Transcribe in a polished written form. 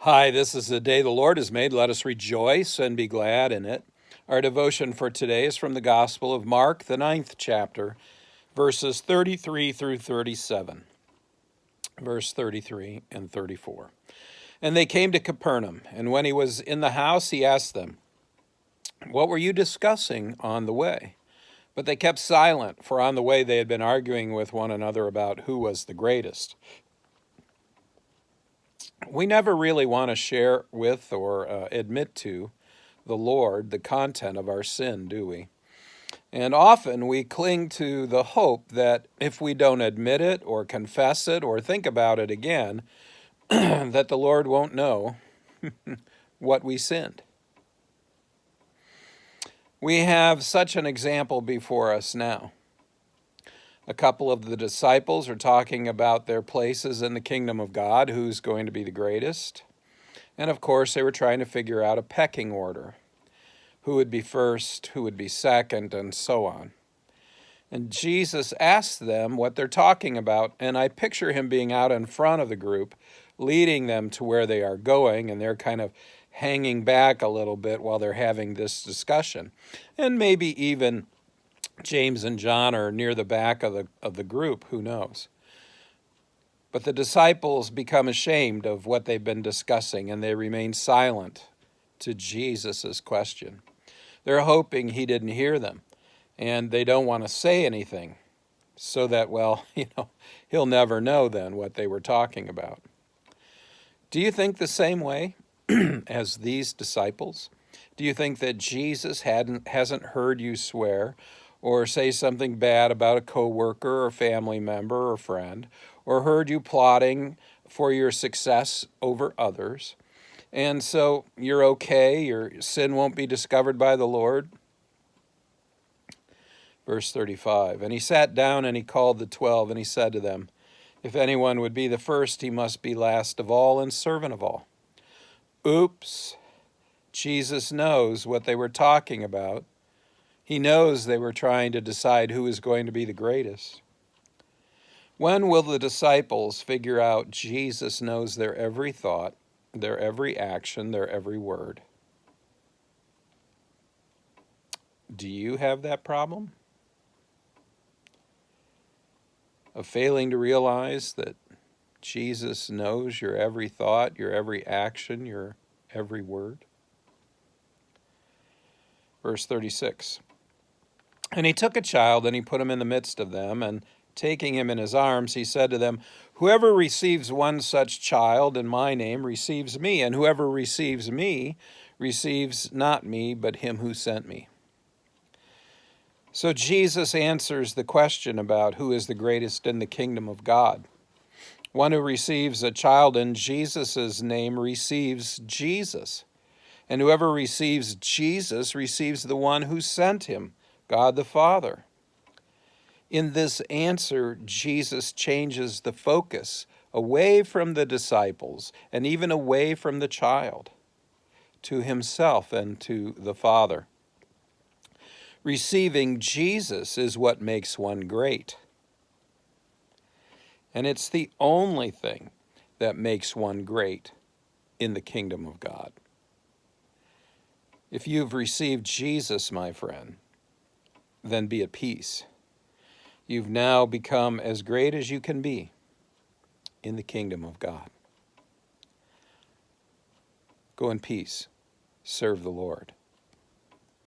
Hi, this is the day the Lord has made. Let us rejoice and be glad in it. Our devotion for today is from the Gospel of Mark, the 9th chapter, verses 33 through 37, verse 33 and 34. And they came to Capernaum, and when he was in the house, he asked them, "What were you discussing on the way?" But they kept silent, for on the way they had been arguing with one another about who was the greatest. We never really want to share with or admit to the Lord the content of our sin, do we? And often we cling to the hope that if we don't admit it or confess it or think about it again, that the Lord won't know what we sinned. We have such an example before us now. A couple of the disciples are talking about their places in the kingdom of God, who's going to be the greatest. And of course, they were trying to figure out a pecking order. Who would be first, who would be second, and so on. And Jesus asks them what they're talking about, and I picture him being out in front of the group, leading them to where they are going, and they're kind of hanging back a little bit while they're having this discussion. And maybe even James and John are near the back of the group, who knows. But the disciples become ashamed of what they've been discussing, and they remain silent to Jesus' question. They're hoping he didn't hear them, and they don't want to say anything so that, he'll never know then what they were talking about. Do you think the same way as these disciples? Do you think that Jesus hasn't heard you swear or say something bad about a coworker or family member or friend, or heard you plotting for your success over others? And so you're okay, your sin won't be discovered by the Lord? Verse 35, and he sat down and he called the 12, and he said to them, if anyone would be the first, he must be last of all and servant of all. Oops, Jesus knows what they were talking about. He knows they were trying to decide who is going to be the greatest. When will the disciples figure out Jesus knows their every thought, their every action, their every word? Do you have that problem? Of failing to realize that Jesus knows your every thought, your every action, your every word? Verse 36, and he took a child and he put him in the midst of them, and taking him in his arms, he said to them, whoever receives one such child in my name receives me, and whoever receives me receives not me, but him who sent me. So Jesus answers the question about who is the greatest in the kingdom of God. One who receives a child in Jesus' name receives Jesus. And whoever receives Jesus receives the one who sent him, God the Father. In this answer, Jesus changes the focus away from the disciples and even away from the child to himself and to the Father. Receiving Jesus is what makes one great. And it's the only thing that makes one great in the kingdom of God. If you've received Jesus, my friend, then be at peace. You've now become as great as you can be in the kingdom of God. Go in peace. Serve the Lord.